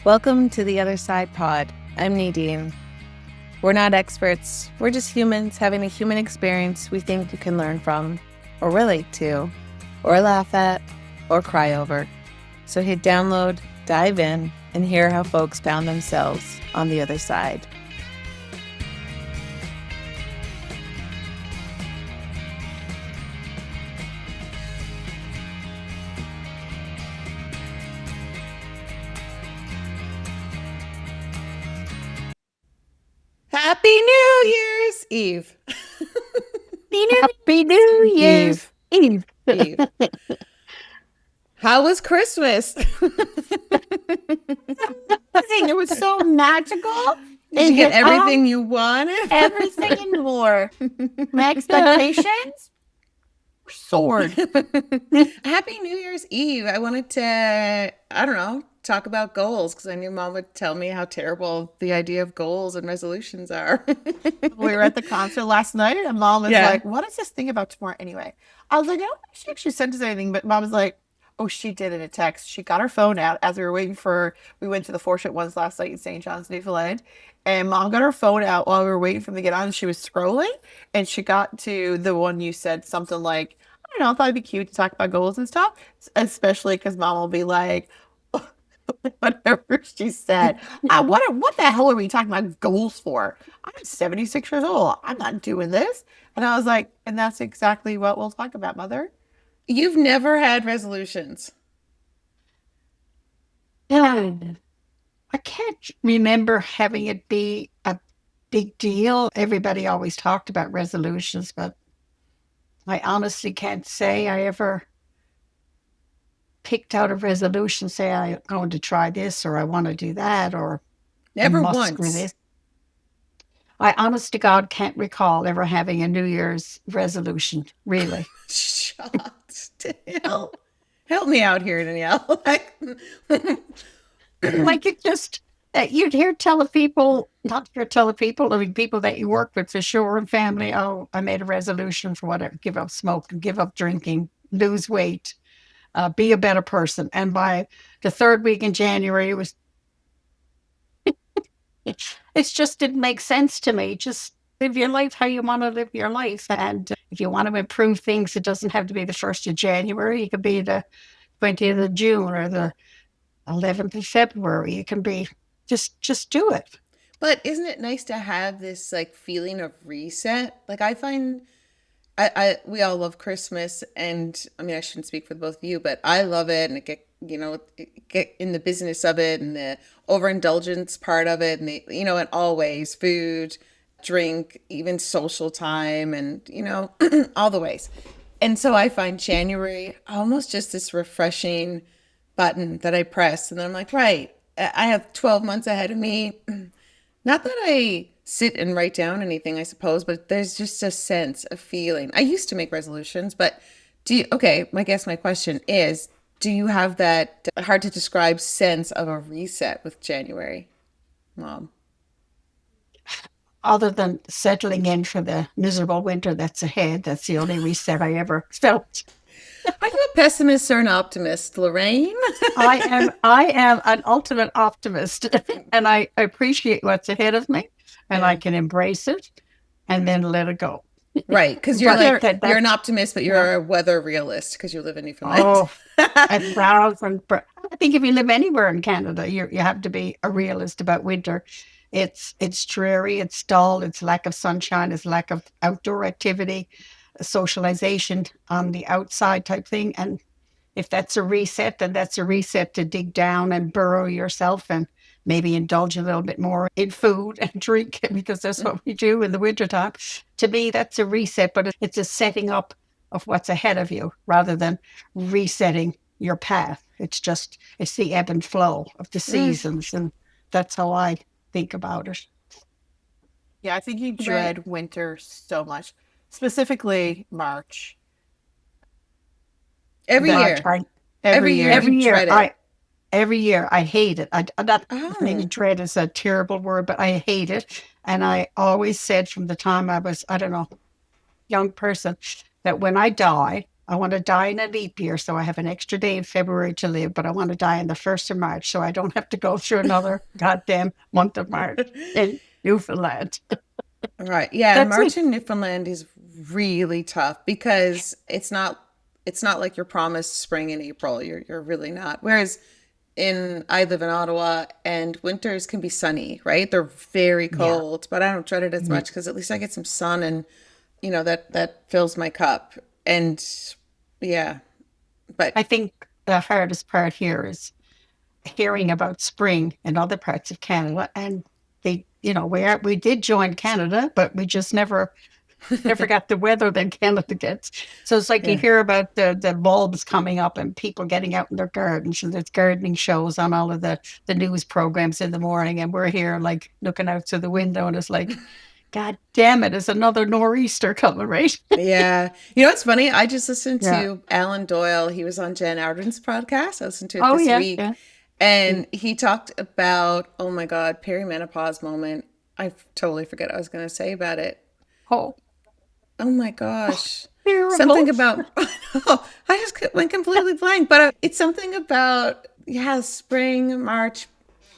Welcome to the Other Side Pod. I'm Nadine. We're not experts. We're just humans having a human experience we think you can learn from, or relate to, or laugh at, or cry over. So hit download, dive in, and hear how folks found themselves on the other side. Happy New Year's Eve. Happy New Year's Eve. How was Christmas? It was so magical. Did you get everything you wanted? Everything and more. My expectations soared. Happy New Year's Eve. I wanted to, talk about goals because I knew Mom would tell me how terrible the idea of goals and resolutions are. We were at the concert last night and Mom was like, what is this thing about tomorrow anyway? I was like, I don't think she actually sent us anything, but Mom was like, oh, she did in a text. She got her phone out as we were waiting we went to the Fortunate Ones last night in St. John's, Newfoundland. And Mom got her phone out while we were waiting for them to get on. She was scrolling and she got to the one you said something like, I don't know, I thought it'd be cute to talk about goals and stuff, especially because Mom will be like, whatever she said. What the hell are we talking about goals for? I'm 76 years old. I'm not doing this. And I was like, and that's exactly what we'll talk about, Mother. You've never had resolutions. I can't remember having it be a big deal. Everybody always talked about resolutions, but I honestly can't say I ever picked out a resolution, say I'm going to try this or I want to do that or Never I must once. do this. I honest to God can't recall ever having a New Year's resolution, really. Shocked. Help me out here, Danielle. Like it just, you'd hear people that you work with for sure and family, oh, I made a resolution for whatever, give up smoking, give up drinking, lose weight, be a better person. And by the third week in January, it just didn't make sense to me. Just live your life how you want to live your life. And if you want to improve things, it doesn't have to be the 1st of January. It could be the 20th of June or the 11th of February. It can be just do it. But isn't it nice to have this feeling of reset? I find we all love Christmas, and I mean I shouldn't speak for the both of you, but I love it, and get in the business of it and the overindulgence part of it, and and always food, drink, even social time, and all the ways. And so I find January almost just this refreshing button that I press, and then I'm like, right, I have 12 months ahead of me. Not that I sit and write down anything, I suppose, but there's just a sense, a feeling. I used to make resolutions, but my question is, do you have that hard to describe sense of a reset with January, Mom? Other than settling in for the miserable winter that's ahead, that's the only reset I ever felt. Are you a pessimist or an optimist, Lorraine? I am an ultimate optimist, and I appreciate what's ahead of me, and I can embrace it and then let it go. Right, because you're you're an optimist, but you're a weather realist because you live in Newfoundland. Oh, I think if you live anywhere in Canada, you have to be a realist about winter. It's dreary, it's dull, it's lack of sunshine, it's lack of outdoor activity, socialization on the outside type thing. And if that's a reset, then that's a reset to dig down and burrow yourself and maybe indulge a little bit more in food and drink, because that's what we do in the wintertime. To me, that's a reset, but it's a setting up of what's ahead of you rather than resetting your path. It's the ebb and flow of the seasons. And that's how I think about it. Yeah, I think you dread winter so much, specifically March. Every year. Every year I hate it. Maybe dread is a terrible word, but I hate it. And I always said from the time I was, young person, that when I die, I want to die in a leap year, so I have an extra day in February to live, but I want to die on the 1st of March, so I don't have to go through another goddamn month of March in Newfoundland. Right. Yeah, That's it. March in Newfoundland is really tough because it's not like you're promised spring in April. You're really not. Whereas I live in Ottawa and winters can be sunny, right? They're very Yeah. cold, but I don't dread it as Mhm. much because at least I get some sun and that fills my cup. And yeah, but I think the hardest part here is hearing about spring in other parts of Canada, and we did join Canada, but we just never got the weather that Canada gets. So it's like you yeah. hear about the bulbs coming up and people getting out in their gardens, and there's gardening shows on all of the news programs in the morning, and we're here like looking out through the window, and it's like, God damn it, it's another nor'easter coming, right? Yeah. You know what's funny? I just listened Yeah. to Alan Doyle. He was on Jen Arden's podcast. I listened to it Oh this yeah, week. yeah. Mm. And he talked about, oh my God, perimenopause moment. I totally forget what I was going to say about it. Oh, Oh my gosh. terrible. Something about, oh, I just went completely blank, but it's something about, yeah, spring, March,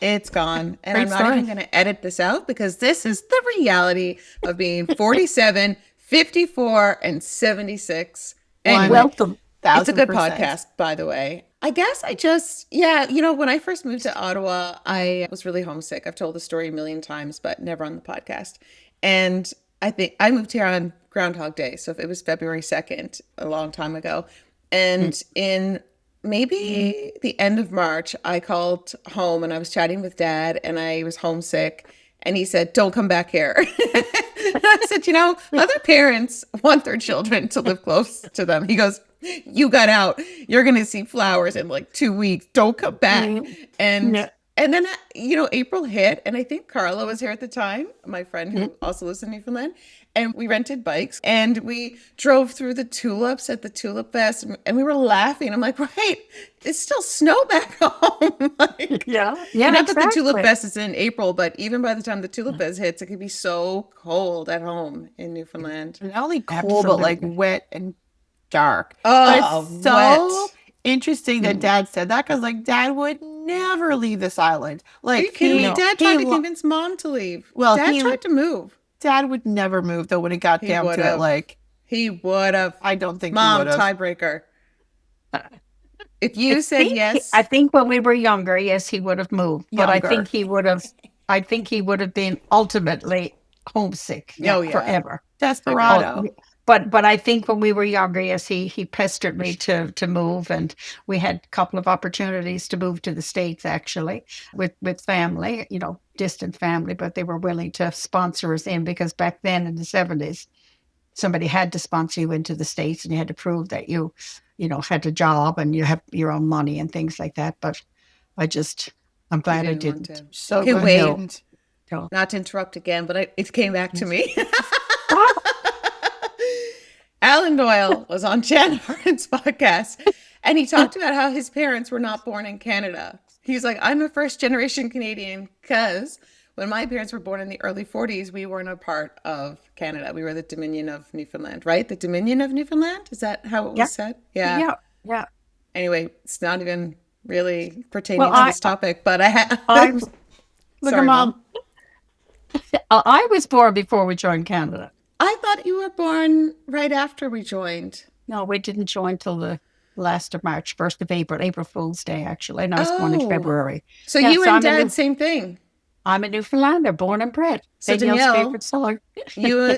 it's gone. And I'm Great not even story. going to edit this out because this is the reality of being 47, 54, and 76. Anyway, Welcome. it's a good 1000%. podcast, by the way. I guess yeah, when I first moved to Ottawa, I was really homesick. I've told the story a million times, but never on the podcast. And I think I moved here on Groundhog Day. So if it was February 2nd, a long time ago. And in maybe the end of March, I called home and I was chatting with Dad and I was homesick. And he said, "Don't come back here." And I said, other parents want their children to live close to them. He goes, "You got out. You're going to see flowers in like 2 weeks. Don't come back." Mm. And Yeah. and then April hit, and I think Carla was here at the time, my friend who also lives in Newfoundland, and we rented bikes and we drove through the tulips at the Tulip Fest, and we were laughing. I'm like, right, it's still snow back home. Like, Yeah. Yeah, not that the Tulip exactly. Fest is in April, but even by the time the Tulip Fest hits, it could be so cold at home in Newfoundland. Not only cold, but like Absolutely. wet and dark. But Oh, it's so wet. interesting that Dad said that because like Dad would never leave this island. Are Like you kidding me? No. Dad tried to convince Mom to leave. well Dad tried to move. Dad would never move though when it got He down would to it. have. Like He would have. I don't think he Mom, would have. tiebreaker. I If you said think yes, I think when we were younger, yes, he would have moved, but Younger. I think he would have been ultimately homesick oh yeah, forever. Desperado. Oh, but I think when we were younger, yes, he pestered me to move, and we had a couple of opportunities to move to the States actually with family, distant family, but they were willing to sponsor us in because back then in the 70s, somebody had to sponsor you into the States, and you had to prove that you had a job and you have your own money and things like that. But I'm you glad I didn't want didn't. to. So Okay, glad wait. he No, didn't. no. Not to interrupt again, but it came back to me. Ah, Alan Doyle was on Jan Harden's podcast, and he talked about how his parents were not born in Canada. He's like, "I'm a first generation Canadian because when my parents were born in the early 40s, we weren't a part of Canada. We were the Dominion of Newfoundland, right? The Dominion of Newfoundland? Is that how it yeah, was said?" Yeah. yeah, yeah. Anyway, it's not even really Well, pertaining to this topic, but I look at sorry, Mom. Mom. I was born before we joined Canada. I thought you were born right after we joined. No, we didn't join till the last of March, 1st of April Fool's Day, actually. And I was born in Oh, February. so Yeah, you so and Dad, same thing. I'm a Newfoundlander, born and bred. So Danielle's Danielle, favorite song.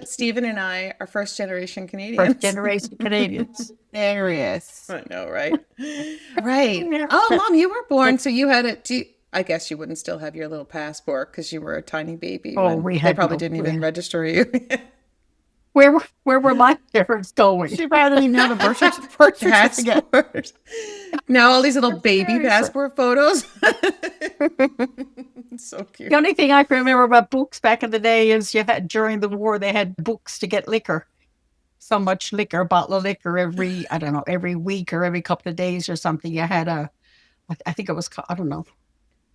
Stephen, and I are first generation First Canadians. generation Canadians. Hilarious. I know, right? Right. Yeah. Oh, Mom, you were born, so you had I guess you wouldn't still have your little passport because you were a tiny baby Oh, when we they had probably no. didn't even register you. Where were my parents going? She probably didn't have a birth certificate. Passport. Now all these little baby Very passport photos. So cute. The only thing I can remember about books back in the day is during the war they had books to get liquor. So much liquor, a bottle of liquor every week or every couple of days or something. You had I think it was, I don't know,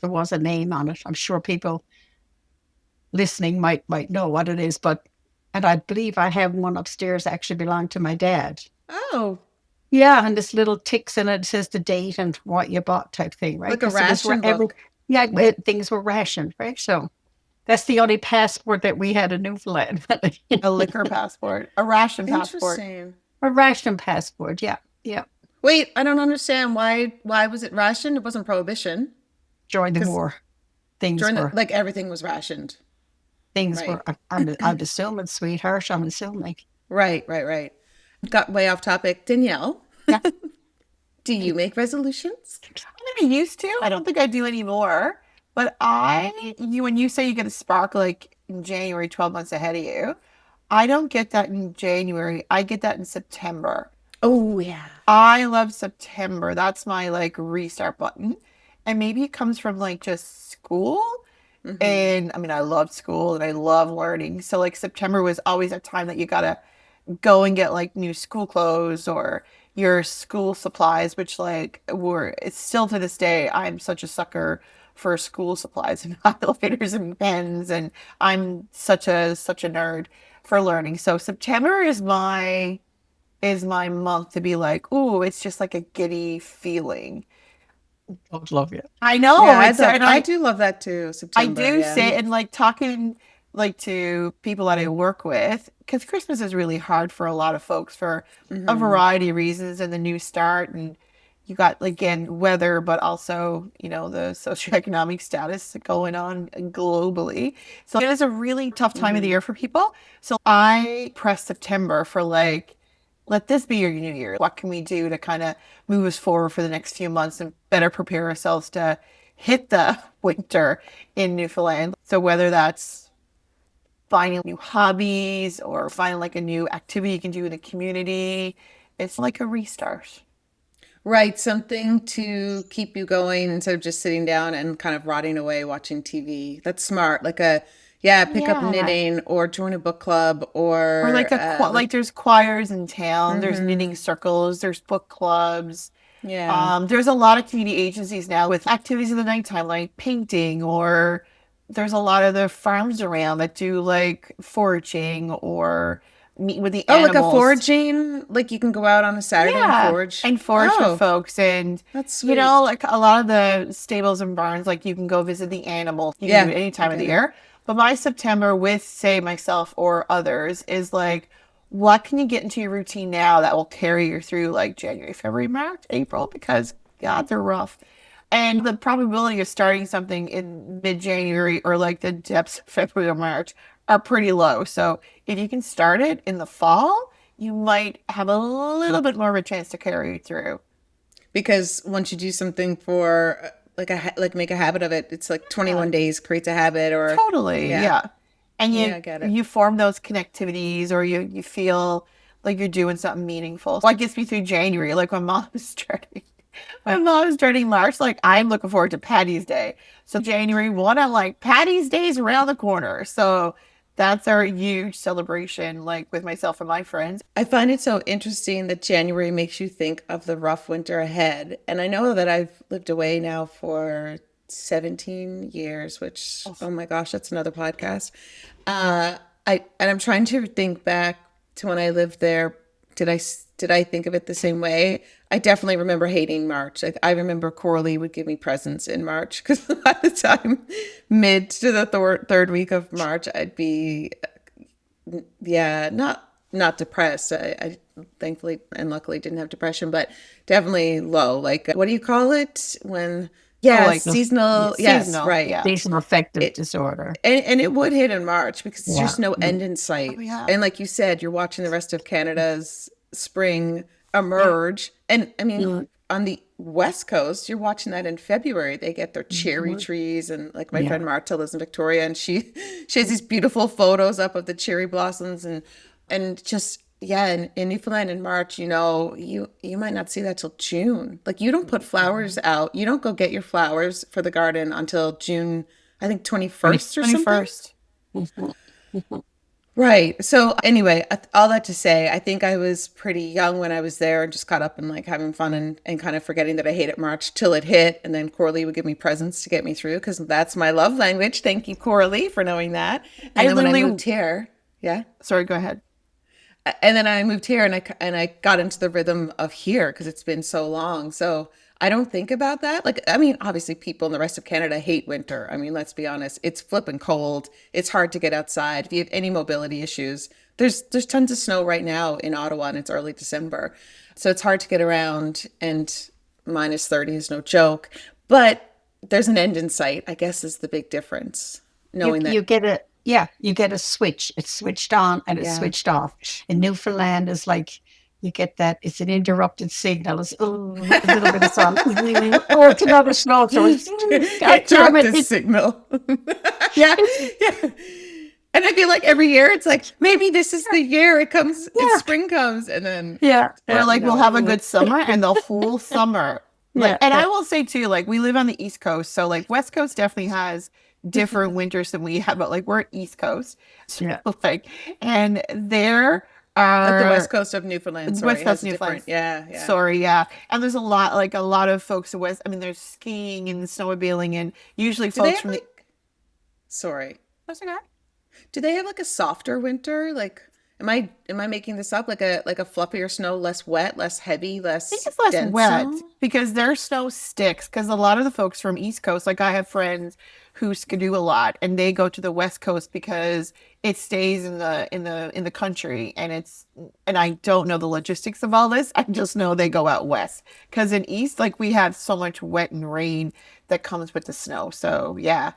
there was a name on it. I'm sure people listening might know what it is, and I believe I have one upstairs that actually belonged to my dad. Oh, Yeah, and this little ticks in it, it says the date and what you bought type thing, right? Like a Because it was ration every, book. yeah, things were rationed, right? So that's the only passport that we had in Newfoundland. A liquor passport, a ration passport. Interesting. A ration passport, yeah, yeah. Wait, I don't understand why was it rationed? It wasn't prohibition. During the Because war, things during the were like everything was rationed. things Right. were. I'm assuming, sweetheart. I'm assuming. Right. Got way off topic. Danielle, Yeah. do you make resolutions? I never used to. I don't think I do anymore. But when you say you get a spark like in January, 12 months ahead of you, I don't get that in January. I get that in September. Oh yeah. I love September. That's my like restart button. And maybe it comes from like just school. Mm-hmm. And I mean, I love school and I love learning. So like September was always a time that you gotta go and get like new school clothes or your school supplies, which like were it's still to this day, I'm such a sucker for school supplies and highlighters and pens, and I'm such a nerd for learning. So September is my month to be like, ooh, it's just like a giddy feeling. I love you. I know Yeah, it's and I do love that too. I September, do yeah. say and like talking like to people that I work with because Christmas is really hard for a lot of folks for a Mm-hmm. variety of reasons and the new start and you got again weather but also the socioeconomic status going on globally. So it is a really tough time of the Mm-hmm. year for people. So I press September for like let this be your new year. What can we do to kind of move us forward for the next few months and better prepare ourselves to hit the winter in Newfoundland? So whether that's finding new hobbies or finding like a new activity you can do in the community, it's like a restart. Right, something to keep you going instead of just sitting down and kind of rotting away watching TV. That's smart. Yeah, pick up Yeah. knitting or join a book club Or or like like there's choirs in town, there's mm-hmm. knitting circles, there's book clubs. Yeah. There's a lot of community agencies now with activities in the nighttime, like painting, or there's a lot of the farms around that do like foraging or meet with the Oh, like a animals. foraging, like you can go out on a Saturday and Yeah, forage. and forage with Oh, folks, and that's sweet. like a lot of the stables and barns, like you can go visit the animals. You can do Yeah, it any I time of the get it. year. But my September with, say, myself or others is like, what can you get into your routine now that will carry you through like January, February, March, April? Because God, they're rough. And the probability of starting something in mid-January or like the depths of February or March are pretty low. So if you can start it in the fall, you might have a little bit more of a chance to carry it through. Because once you do something for like make a habit of it, it's like Yeah, 21 days creates a habit or totally. yeah. Yeah. And Yeah, you I get it. you form those connectivities or you feel like you're doing something meaningful. What gets me through January, like when mom is starting. When mom is starting March, like I'm looking forward to Patty's Day. So January 1, I'm like, Patty's Day's around the corner. So that's our huge celebration, like with myself and my friends. I find it so interesting that January makes you think of the rough winter ahead. And I know that I've lived away now for 17 years, which, oh my gosh, that's another podcast. I'm trying to think back to when I lived there. Did I think of it the same way? I definitely remember hating March. I remember Coralie would give me presents in March because by the time mid to the third week of March, I'd be yeah, not depressed. I thankfully and luckily didn't have depression, but definitely low. Like what do you call it when? Oh, Yeah, like seasonal. Yes, seasonal. right. Yeah. Seasonal affective It disorder. and it would hit in March because there's Yeah. just no Mm. end in Oh, sight. yeah. And like you said, you're watching the rest of Canada's spring Yeah. emerge. And I mean, Mm. on the West Coast, you're watching that in February. They get their cherry Mhm. trees, and like my Yeah. friend Marta lives in Victoria, and she has these beautiful photos up of the cherry blossoms, and just yeah, in Newfoundland in March, you might not see that till June. Like you don't put flowers out. You don't go get your flowers for the garden until June, I think 21st or something. 21st. Mhm. Mhm. Right. So anyway, all that to say, I think I was pretty young when I was there and just caught up in like having fun and kind of forgetting that I hated March till it hit. And then Coralie would give me presents to get me through because that's my love language. Thank you, Coralie, for knowing that. And I then when I literally, moved here, yeah. sorry, go ahead. And then I moved here and I got into the rhythm of here because it's been so long. So I don't think about that. Like, I mean, obviously people in the rest of Canada hate winter. I mean, let's be honest. It's flipping cold. It's hard to get outside. If you have any mobility issues, there's tons of snow right now in Ottawa and it's early December. So it's hard to get around and minus 30 is no joke. But there's an end in sight, I guess is the big difference. You Knowing that, you get a yeah, you get a switch. It's switched on and it's yeah. switched off. In Newfoundland is like you get that it's an interrupted signal. It's a little bit of sun. Oh, it's another snowstorm. God damn Interrupt it. this signal. Yeah, yeah. And I feel like every year it's like maybe this is the year it comes, Yeah. spring comes, and then Yeah. Or like we'll have a good summer and the whole summer. Like, Yeah. and I will say too, like we live on the East Coast, so like West Coast definitely has different winters than we have, but like we're East Coast, so Yeah. like, and there like the are west coast of Newfoundland. Sorry, West it has Coast a different. Newfoundland. Yeah, yeah. Sorry, yeah, and there's a lot of folks in West. I mean, there's skiing and snowmobiling, and usually Do they folks have from the. like? Sorry. What's that? Do they have like a softer winter? Like, am I making this up? Like a fluffier snow, less wet, less heavy, Think less it's less dense wet snow? because their snow sticks. Because a lot of the folks from East Coast, like I have friends who skidoo a lot, and they go to the West Coast because it stays in the country, and I don't know the logistics of all this. I just know they go out west because in East, like we have so much wet and rain that comes with the snow. So yeah,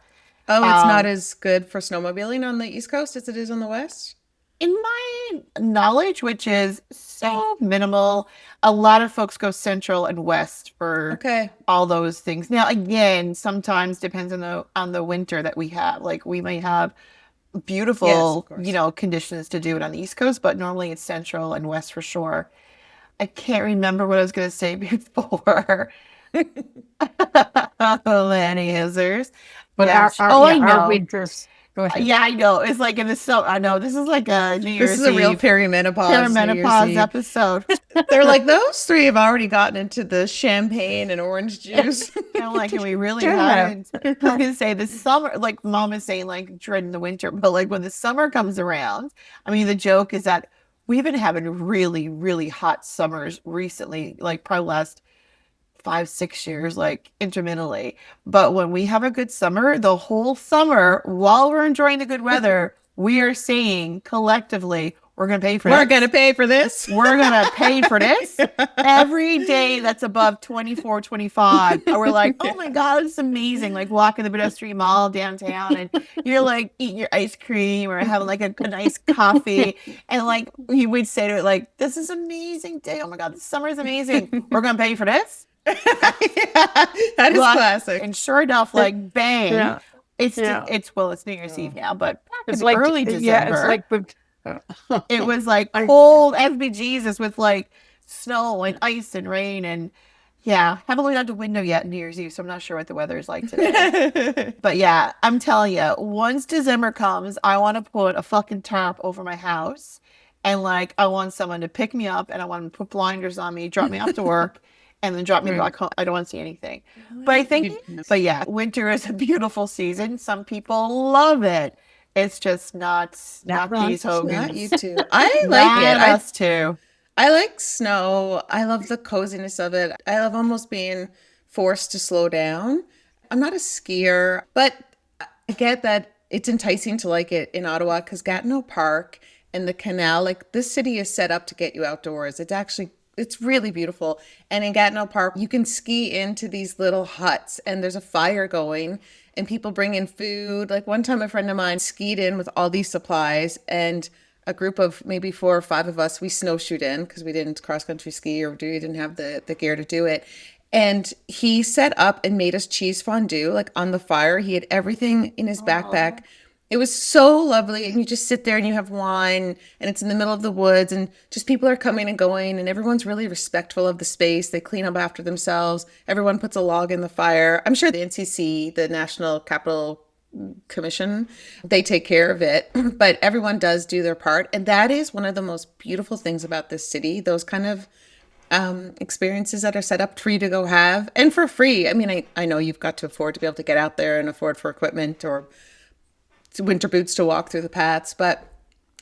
Oh, it's not um, as good for snowmobiling on the East Coast as it is on the West? in my knowledge, which is so minimal, a lot of folks go central and west for Okay. all those things. Now, again, sometimes depends on the winter that we have. Like we may have Yes, of beautiful, course. conditions to do it on the East Coast, but normally it's central and west for sure. I can't remember what I was going to say before. Oh, Lanny Hazers. But Yes. Oh, I our know. winters. Go ahead. Yeah, I know. It's like in the summer. I know this is like a New This is Year's a real Eve perimenopause New Year's perimenopause Eve. episode. They're like, those three have already gotten into the champagne and orange juice. I'm like, and we really Sure have. haven't. I was gonna say the summer, like mom is saying, like dreading the winter, but like when the summer comes around, I mean, the joke is that we've been having really, really hot summers recently, like probably last 5, 6 years, like intermittently. But when we have a good summer, the whole summer, while we're enjoying the good weather, we are saying collectively, we're gonna pay for We're this. going to pay for this. We're gonna pay for this every day that's above 24, 25. And we're like, oh my God, it's amazing. Like walking the pedestrian mall downtown and you're like eating your ice cream or having like a nice coffee. And like you would say to it, like, this is an amazing day. Oh my God, the summer is amazing. We're gonna pay for this. Yeah, that is Like, classic. and sure enough, like bang. Yeah. It's Yeah. it's New Year's Eve now, but back It's in like early yeah, it's December. like with It was like I cold as bejesus with like snow and ice and rain and yeah, haven't looked out the window yet New Year's Eve, so I'm not sure what the weather is like today. But yeah, I'm telling you, once December comes, I want to put a fucking tarp over my house and like I want someone to pick me up and I want them to put blinders on me, drop me off to work, and then drop me Right. back home. I don't want to see anything. But I think, but yeah, winter is a beautiful season. Some people love it. It's just not Not these us. Not you Hogans. two. I like Not it. us too. I like snow. I love the coziness of it. I love almost being forced to slow down. I'm not a skier, but I get that it's enticing to like it in Ottawa because Gatineau Park and the canal, like this city is set up to get you outdoors. It's really beautiful. And in Gatineau Park, you can ski into these little huts and there's a fire going and people bring in food. Like one time a friend of mine skied in with all these supplies and a group of maybe 4 or 5 of us, we snowshoed in because we didn't cross country ski or we didn't have the gear to do it. And he set up and made us cheese fondue like on the fire. He had everything in his backpack. It was so lovely. And you just sit there and you have wine and it's in the middle of the woods and just people are coming and going and everyone's really respectful of the space. They clean up after themselves. Everyone puts a log in the fire. I'm sure the NCC, the National Capital Commission, they take care of it, but everyone does do their part. And that is one of the most beautiful things about this city, those kind of experiences that are set up for you to go have and for free. I mean, I know you've got to afford to be able to get out there and afford for equipment or winter boots to walk through the paths, but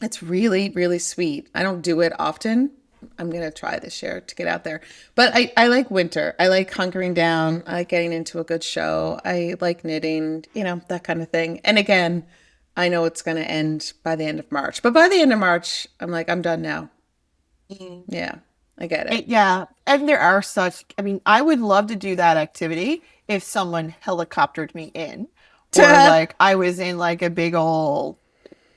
It's really, really sweet. I don't do it often. I'm gonna try this year to get out there. But I like winter. I like hunkering down. I like getting into a good show. I like knitting, that kind of thing. And again, I know it's gonna end by the end of March. But by the end of March, I'm like, I'm done now. Yeah, I get it. Yeah, and there are such, I mean, I would love to do that activity if someone helicoptered me in, or like I was in like a big old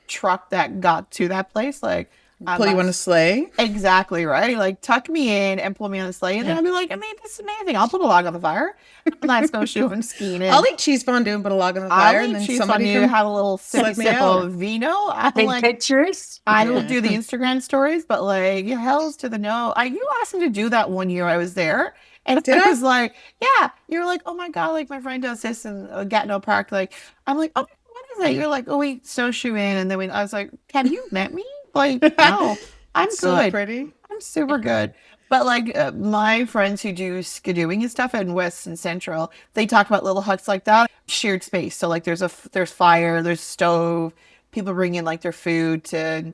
truck that got to that place. Like, I'm Pull you not on a sleigh. exactly right. Like, tuck me in and pull me on the sleigh, and then I'll be like, I mean, this is amazing. I'll put a log on the fire. Let's go snowshoeing, skiing in. I'll eat cheese fondue and put a log on the I'll fire, and eat then cheese somebody fondue, can have a little sippy slug me sip out. of vino. I'm Take like, pictures. I will Yeah. do the Instagram stories, but like, hell's to the no. You asked me to do that one year I was there. And Did I I? was like, yeah, you were like, oh my God, like my friend does this in Gatineau Park. Like, I'm like, oh, what is that? You're like, oh, we snowshoe in. And then I was like, have you met me? Like, no, I'm So good. pretty. I'm super good. But like my friends who do skidooing and stuff in West and Central, they talk about little huts like that, shared space. So like there's fire, there's stove, people bring in like their food to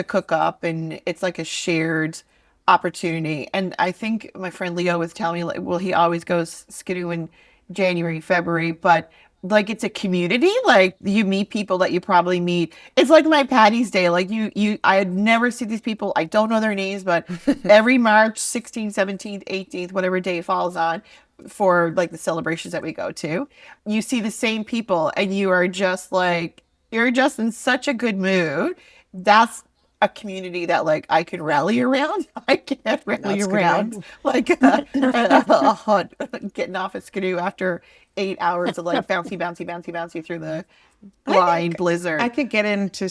cook up, and it's like a shared opportunity. And I think my friend Leo was telling me like, well, he always goes skidooing January, February, but like it's a community. Like you meet people that you probably meet. It's like my Patty's Day. Like I had never seen these people. I don't know their names, but every March 16th, 17th, 18th, whatever day it falls on, for like the celebrations that we go to, you see the same people, and you are just like you're just in such a good mood. That's a community that like I could rally around. I can't rally Not skidooing. around like a hut getting off a skidoo after 8 hours of like bouncy, bouncy, bouncy, bouncy through the blind I blizzard. could get into,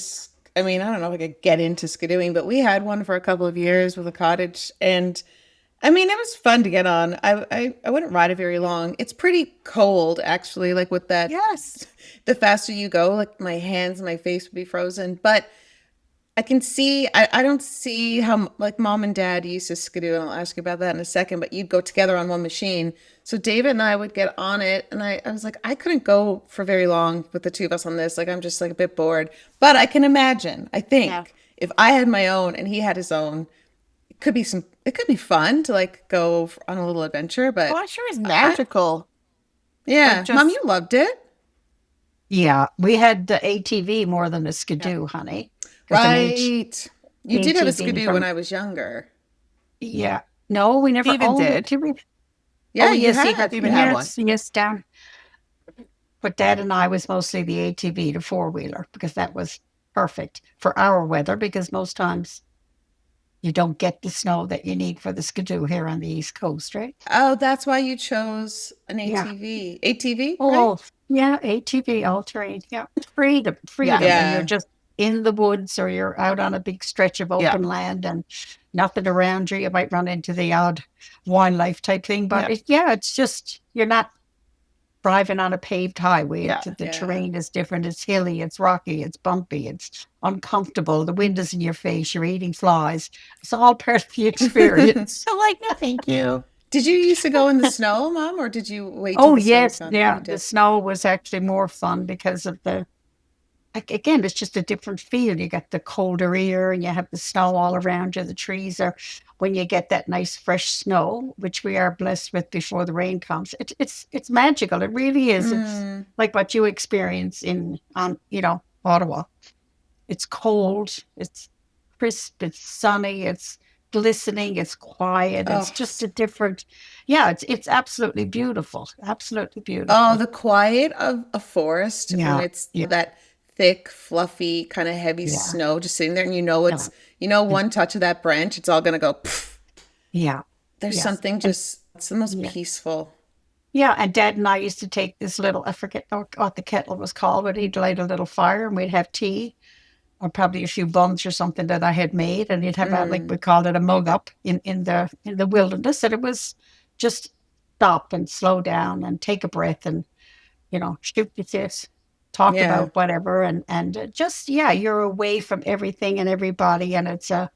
I mean, I don't know if I could get into skidooing, but we had one for a couple of years with a cottage. And I mean, it was fun to get on. I wouldn't ride it very long. It's pretty cold, actually, like with that, Yes. the faster you go, like my hands and my face would be frozen. But I can see, I don't see how like mom and dad used to skidoo, and I'll ask you about that in a second, but you'd go together on one machine. So David and I would get on it, and I was like, I couldn't go for very long with the two of us on this. Like, I'm just like a bit bored. But I can imagine, I Yeah. think if I had my own and he had his own, it could be fun to like go on a little adventure. Oh, But I'm sure it's I, magical. Like yeah, mom, just you loved it, Yeah, we had the ATV more than a yeah. skidoo, honey. Because an right? You did have a ATV skidoo when from, I was younger. yeah. No, we never Steven owned it. did. Did we? Yeah, Oh, you yes, he had. had. Steven had one. Yes, yes, down. But Dad and I was mostly the ATV, the four wheeler, because that was perfect for our weather. Because most times you don't get the snow that you need for the skidoo here on the East Coast, right? Oh, that's why you chose an Yeah. ATV. ATV, right? Oh, yeah, ATV, all terrain. Yeah, freedom, Yeah. freedom. And you're Yeah. just in the woods or you're out on a big stretch of Yeah. open land and nothing around you. You might run into the odd wildlife type thing, but Yeah. yeah, it's just you're not driving on a paved highway. Yeah. The Yeah. terrain is different. It's hilly, it's rocky, it's bumpy, it's uncomfortable. The wind is in your face. You're eating flies. It's all part of the experience. So like, no, thank you. Did you used to go in the snow, Mom, or did you wait till Oh the snow was yes, gone? You yeah. The did. snow was actually more fun because of the again, it's just a different feel. You get the colder air and you have the snow all around you. The trees are, when you get that nice fresh snow, which we are blessed with before the rain comes, it's magical. It really is. It's Mm, like what you experience in on Ottawa. It's cold, it's crisp, it's sunny, it's glistening, it's quiet. It's oh, just a different, yeah. It's absolutely beautiful, absolutely oh, beautiful. the quiet of a forest when Yeah, it's yeah, that thick, fluffy, kind of heavy yeah, snow just sitting there, and yeah, one touch of that branch, it's all gonna go. Pff. yeah. There's Yes. something And just, it's the most yeah. peaceful. Yeah, and Dad and I used to take this little, I forget what the kettle was called, but he'd light a little fire and we'd have tea or probably a few buns or something that I had made, and he'd have a, like we Mm, called it a mug up in the wilderness, and it was just stop and slow down and take a breath and shoot the this, talk yeah, about whatever, and just yeah, you're away from everything and everybody, and it's a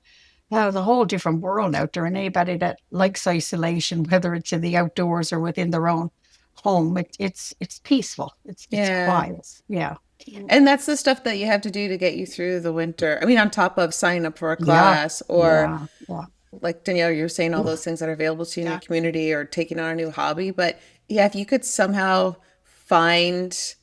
whole different world out there. And anybody that likes isolation, whether it's in the outdoors or within their own home, it's peaceful. It's yeah. quiet. Yeah. And that's the stuff that you have to do to get you through the winter. I mean, on top of signing up for a Yeah, class or yeah, yeah. like Danielle, you're saying all Oof. those things that are available to you in your Yeah. community or taking on a new hobby. But yeah, if you could somehow find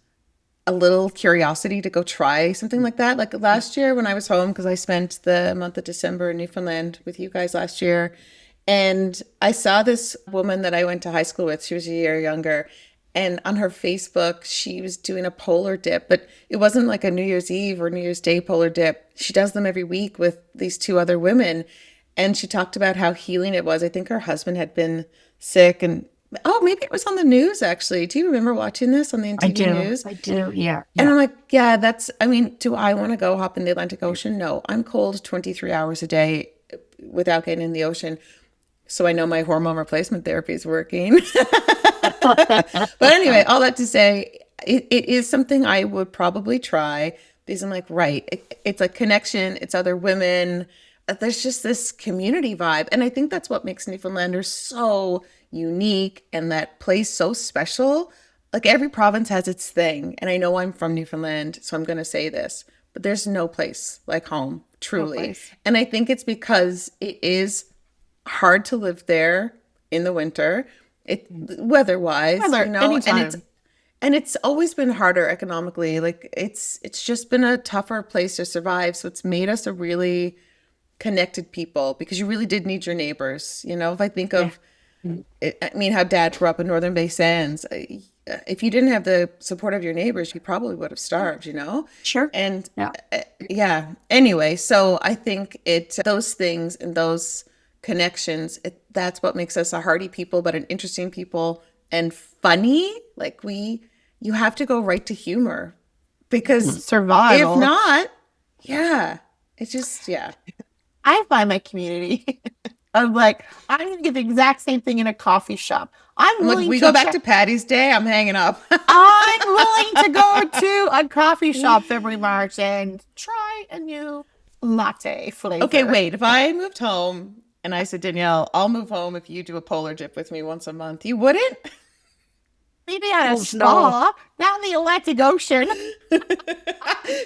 a little curiosity to go try something like that. Like last year when I was home, because I spent the month of December in Newfoundland with you guys last year, and I saw this woman that I went to high school with. She was a year younger. And on her Facebook, she was doing a polar dip, but it wasn't like a New Year's Eve or New Year's Day polar dip. She does them every week with these two other women. And she talked about how healing it was. I think her husband had been sick and oh, maybe it was on the news actually. Do you remember watching this on the I NTV do. news? I do. Yeah, And yeah. I'm like, yeah, I mean, do I want to go hop in the Atlantic Ocean? No, I'm cold 23 hours a day without getting in the ocean. So I know my hormone replacement therapy is working. But anyway, all that to say, it is something I would probably try because I'm like, right, it's a connection, it's other women. There's just this community vibe. And I think that's what makes Newfoundlanders so unique and that place so special. Like every province has its thing. And I know I'm from Newfoundland, so I'm going to say this, but there's no place like home, No truly. place. And I think it's because it is hard to live there in the winter, it weather-wise, Weather, anytime. and it's always been harder economically. Like it's just been a tougher place to survive. So it's made us a really connected people because you really did need your neighbors. You know, if I think Yeah. of it, I mean, how Dad grew up in Northern Bay Sands. If you didn't have the support of your neighbors, you probably would have starved. You know, Sure. and Yeah. yeah. Anyway, so I think it those things and those connections, that's what makes us a hearty people, but an interesting people and funny. Like you have to go right to humor because if Survival. not, yeah, it's just yeah. I find my community. I'm like, I'm gonna get the exact same thing in a coffee shop. I'm I'm like, if willing we to go back check. to Patty's Day, I'm hanging up. I'm willing to go to a coffee shop February, March and try a new latte Okay, flavor. wait. If I moved home and I said, Danielle, I'll move home if you do a polar dip with me once a month, you wouldn't? Maybe at a Oh no. spa, not in the Atlantic Ocean.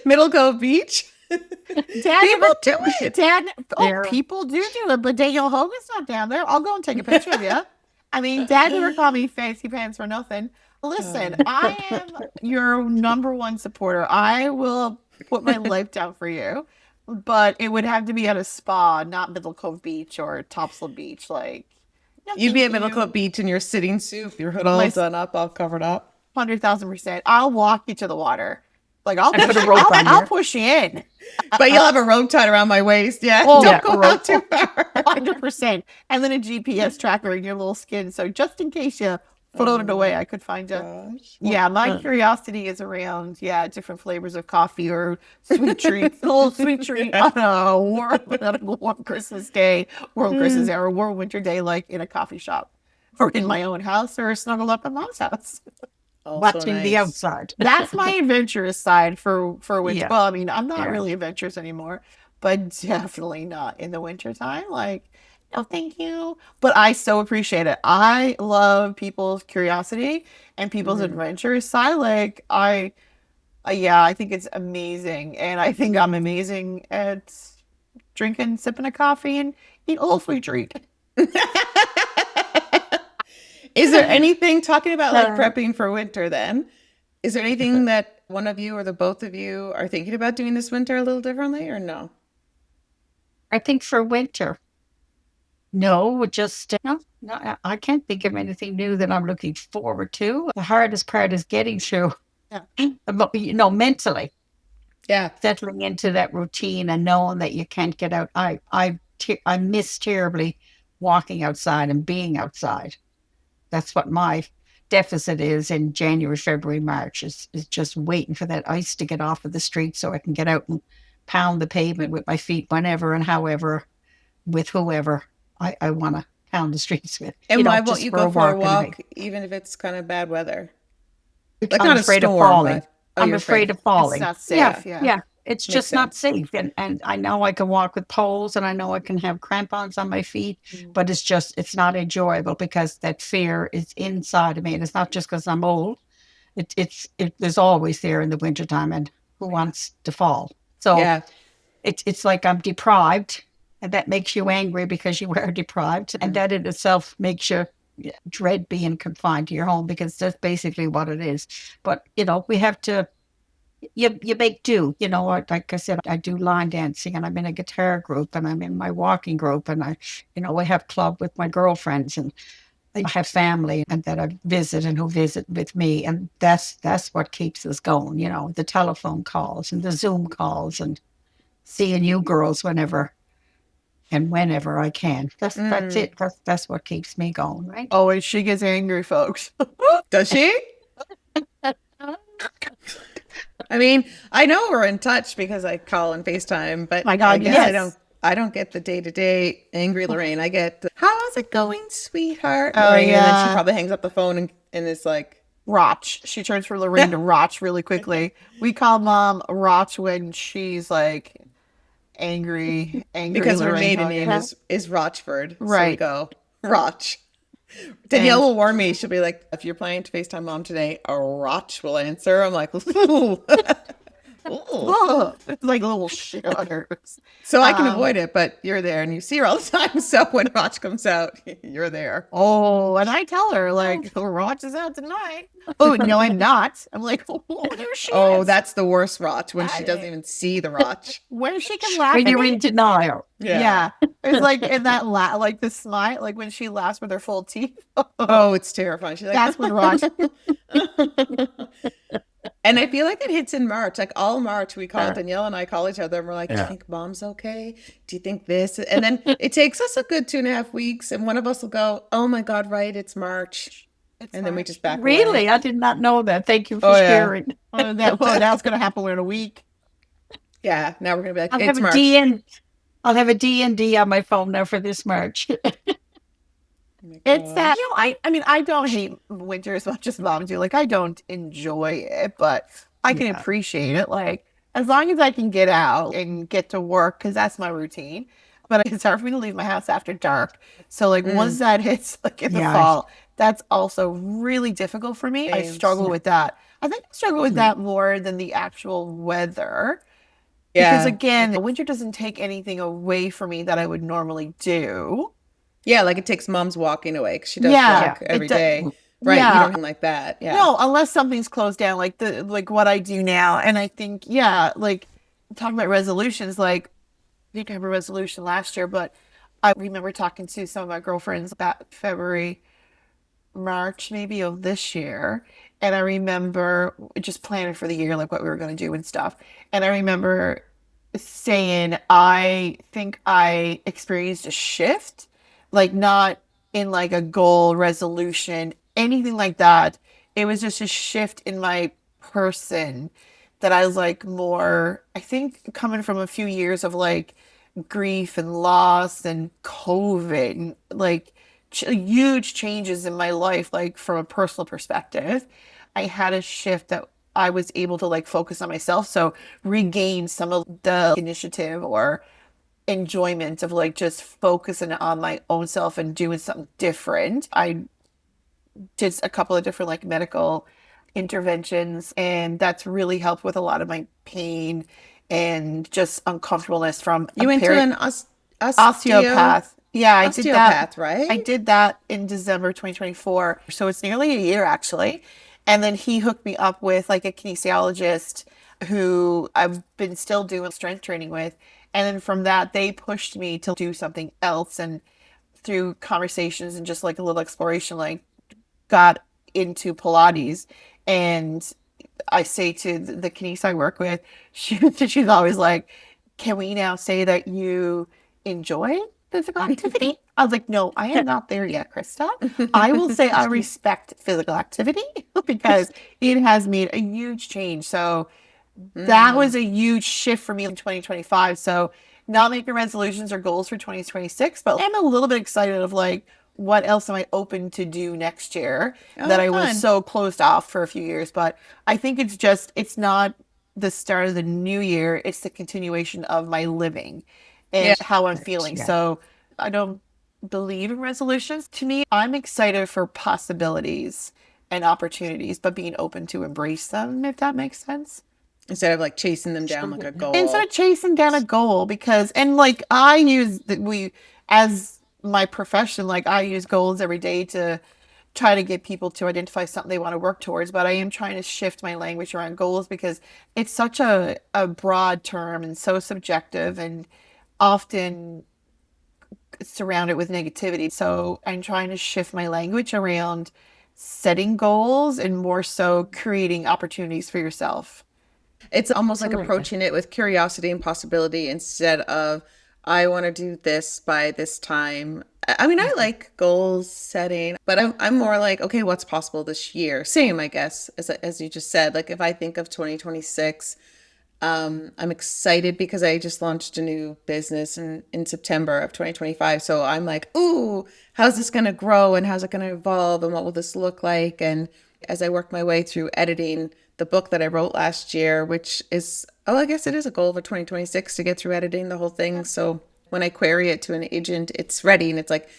Middle Cove Beach? Dad People never, do it. Dad, oh, There. people do it, but Daniel Hogan's not down there. I'll go and take a picture of you. I mean, Dad never called me fancy pants for nothing. Listen, I am your number one supporter. I will put my life down for you, but it would have to be at a spa, not Middle Cove Beach or Topsail Beach. Like, no, You'd be thank at Middle you. Cove Beach in your sitting suit, your hood all My done up, all covered up. 100,000%. I'll walk you to the water. Like I'll And push, put a rope on I'll you. push you in. But you'll have a rope tied around my waist. Yeah. Oh, Yeah, Don't go rope. out too far. 100%. And then a GPS tracker in your little skin. So just in case you floated away, I could find you. Gosh. Yeah, my Uh, curiosity is around, different flavors of coffee or sweet treats. A little sweet treat on a warm Christmas day, warm Christmas day, or a warm winter day, like in a coffee shop or in my own house or snuggled up at mom's house. Also Watching the nice. outside. That's my adventurous side for winter. Yeah. Well, I mean, I'm not Yeah. really adventurous anymore, but definitely not in the winter time. Like, no, thank you. But I so appreciate it. I love people's curiosity and people's adventures. So yeah, I think it's amazing, and I think I'm amazing at drinking, sipping a coffee, and eat a little sweet treat. Is there anything, talking about like Uh, prepping for winter then, is there anything that one of you or the both of you are thinking about doing this winter a little differently or no? I think for winter. No, just no, no. I can't think of anything new that I'm looking forward to. The hardest part is getting through, Yeah. mentally Yeah. settling into that routine and knowing that you can't get out. I miss terribly walking outside and being outside. That's what my deficit is in January, February, March is just waiting for that ice to get off of the street so I can get out and pound the pavement with my feet whenever and however, with whoever I want to pound the streets with. And why won't just you for go a for a walk and walk even if it's kind of bad weather? Like I'm not a afraid of storm, falling. but oh, I'm you're afraid of It's falling. not Yeah, safe. Yeah. yeah. It's Makes just not sense. safe. And I know I can walk with poles and I know I can have crampons on my feet, but it's not enjoyable because that fear is inside of me. And it's not just because I'm old. there's always there in the wintertime, and who wants to fall? So Yeah. it's like I'm deprived, and that makes you angry because you were deprived, and that in itself makes you dread being confined to your home, because that's basically what it is. But we have to. You make do, like I said, I do line dancing, and I'm in a guitar group, and I'm in my walking group, and I have club with my girlfriends, and I have family and that I visit and who visit with me. And that's what keeps us going, the telephone calls and the Zoom calls and seeing you girls whenever I can. That's it. That's what keeps me going, right? Oh, and she gets angry, folks. Does she? I mean, I know we're in touch because I call and FaceTime, but My God, I guess yes. I don't get the day-to-day angry Lorraine. I get the, how's it going, sweetheart? Oh, Lorraine, and then she yeah. probably hangs up the phone and is like, Roch. She turns from Lorraine to Roch really quickly. We call mom Roch when she's like angry because her Lorraine maiden talking. name is Rochford. So we Right. go, Roch. Danielle will warn me. She'll be like, if you're planning to FaceTime mom today, a Roch will answer. I'm like, ooh. Ugh, it's like little shudders. So I can avoid it, but you're there and you see her all the time. So when Roch comes out, you're there. Oh, and I tell her, like, Roch is out tonight. Oh, no, I'm not. I'm like, oh, there she Oh, is. that's the worst Roch, when she doesn't even see the Roch. When she can laugh When at you're me. in denial. Yeah. It's like in that like the smile, like when she laughs with her full teeth. Oh, it's terrifying. She's like, That's when Roch. and I feel like it hits in March. Like all March, we call Danielle and I call each other and we're like, do you think mom's okay? Do you think this? And then it takes us a good 2.5 weeks. And one of us will go, oh my God, right, it's March. And then we just back away. Really? I did not know that. Thank you for sharing. Well, that's going to happen in a week. Yeah, now we're going to be like, I'll it's have March. I'll have a D&D on my phone now for this March. It's that, I mean, I don't hate winter as much as mom do. Like, I don't enjoy it, but I can appreciate it. Like, as long as I can get out and get to work, because that's my routine. But it's hard for me to leave my house after dark. So, like, once that hits, like, in the fall, that's also really difficult for me. I struggle with that. I think I struggle with that more than the actual weather. Because, again, winter doesn't take anything away from me that I would normally do. Yeah, like it takes mom's walking away because she does walk every day. Right. Yeah. You don't like that. Yeah. No, unless something's closed down, like what I do now. And I think, like talking about resolutions, like I didn't have a resolution last year, but I remember talking to some of my girlfriends about February, March maybe of this year. And I remember just planning for the year, like what we were going to do and stuff. And I remember saying, I think I experienced a shift, like not in like a goal resolution, anything like that. It was just a shift in my person that I was like more, I think coming from a few years of like grief and loss and COVID and like huge changes in my life, like from a personal perspective, I had a shift that I was able to like focus on myself. So regain some of the initiative or enjoyment of like just focusing on my own self and doing something different. I did a couple of different like medical interventions, and that's really helped with a lot of my pain and just uncomfortableness from you went to an osteopath. Yeah, I did that. Right? I did that in December 2024. So it's nearly a year actually. And then he hooked me up with like a kinesiologist who I've been still doing strength training with. And then from that, they pushed me to do something else. And through conversations and just like a little exploration, like got into Pilates. And I say to the kinesiologist I work with, she's always like, can we now say that you enjoy physical activity? I was like, no, I am not there yet, Krista. I will say I respect physical activity because it has made a huge change. So that was a huge shift for me in 2025. So not making resolutions or goals for 2026, but I'm a little bit excited of like, what else am I open to do next year that I was so closed off for a few years? But I think it's not the start of the new year. It's the continuation of my living and how I'm feeling. So I don't believe in resolutions. To me, I'm excited for possibilities and opportunities, but being open to embrace them, if that makes sense. Instead of like chasing them down like a Instead goal. of chasing down a goal, because, and like I use that we, as my profession, like I use goals every day to try to get people to identify something they want to work towards, but I am trying to shift my language around goals because it's such a broad term and so subjective and often surrounded with negativity. So I'm trying to shift my language around setting goals and more so creating opportunities for yourself. It's almost like Absolutely. approaching it with curiosity and possibility instead of, I want to do this by this time. I mean, I Mhm. like goals setting, but I'm more like, okay, what's possible this year? Same, I guess, as you just said. Like if I think of 2026, I'm excited because I just launched a new business in September of 2025. So I'm like, ooh, how's this going to grow and how's it going to evolve and what will this look like? And as I work my way through editing the book that I wrote last year, which is, oh, I guess it is a goal for 2026 to get through editing the whole thing. So when I query it to an agent, it's ready and it's like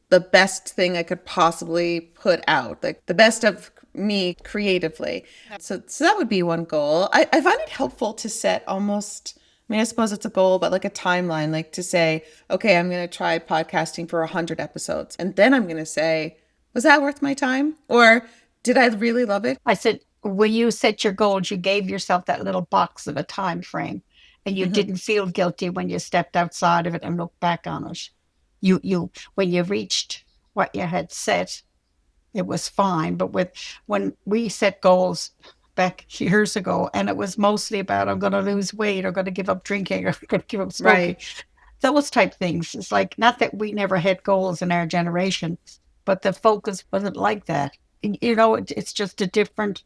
the best thing I could possibly put out, like the best of me creatively. So that would be one goal. I find it helpful to set almost, I mean, I suppose it's a goal, but like a timeline, like to say, okay, I'm going to try podcasting for 100 episodes. And then I'm going to say, was that worth my time? Or did I really love it? I said, when you set your goals, you gave yourself that little box of a time frame, and you Mm-hmm. didn't feel guilty when you stepped outside of it and looked back on it. When you reached what you had set, it was fine. But when we set goals back years ago, and it was mostly about I'm going to lose weight, or going to give up drinking, or I'm going to give up smoking, Right. those type things. It's like not that we never had goals in our generation, but the focus wasn't like that. It's just a different.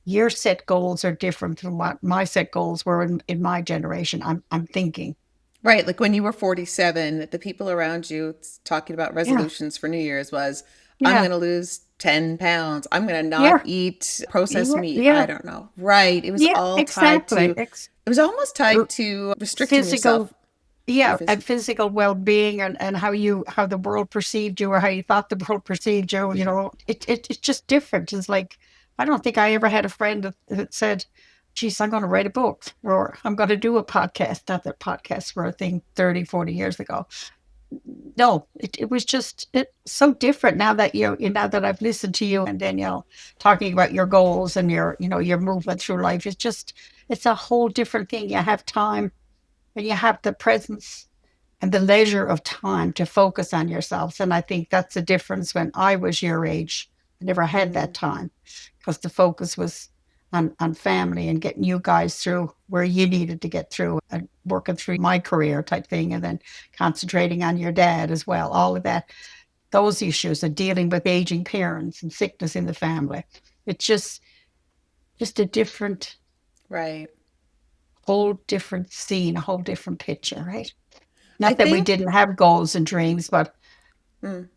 Your set goals are different from what my set goals were in my generation. I'm thinking. Right. Like when you were 47, the people around you talking about Yeah, resolutions for New Year's was, I'm yeah, going to lose 10 pounds. I'm going to not yeah, eat processed yeah, meat. I yeah, don't know. Right. It was yeah. all tied to, Exactly. it was almost tied to restricting Physical, yourself. Your yeah, and phys- physical well-being, and how the world perceived you, or how you thought the world perceived you. It's just different. It's like I don't think I ever had a friend that said, geez, I'm going to write a book, or I'm going to do a podcast. Not that podcasts were a thing 30, 40 years ago. No, it was just so different now that now that I've listened to you and Danielle talking about your goals and your movement through life. It's a whole different thing. You have time, and you have the presence and the leisure of time to focus on yourselves. And I think that's the difference. When I was your age, I never had that Mm, time because the focus was on family and getting you guys through where you needed to get through, and working through my career type thing, and then concentrating on your dad as well. All of that, those issues of dealing with aging parents and sickness in the family. It's just a different, right. whole different scene, a whole different picture, right? I Not that we think, didn't have goals and dreams, but mm,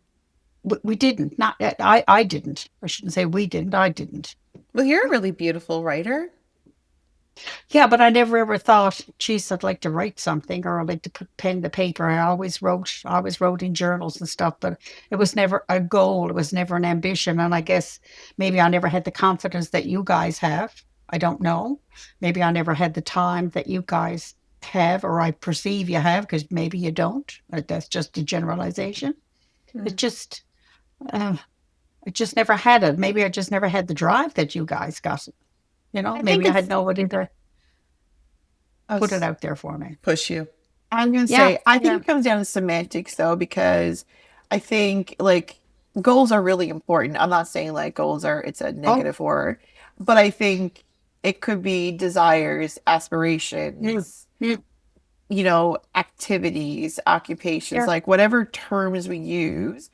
we didn't. Not I didn't. I shouldn't say we didn't. I didn't. well, you're a really beautiful writer. Yeah, but I never ever thought, geez, I'd like to write something, or I'd like to put pen to paper. I always wrote in journals and stuff, but it was never a goal. It was never an ambition. And I guess maybe I never had the confidence that you guys have. I don't know. Maybe I never had the time that you guys have, or I perceive you have, because maybe you don't. That's just a generalization. It Mm. just, uh, I just never had it. Maybe I just never had the drive that you guys got. I think Maybe I had it's, nobody to I put it was, out there for me. Push you. I'm gonna Yeah, say, I think yeah. it comes down to semantics though, because I think like goals are really important. I'm not saying like goals are, it's a Oh, negative word, but I think it could be desires, mm, aspirations, mm, activities, occupations, yeah, like whatever terms we use.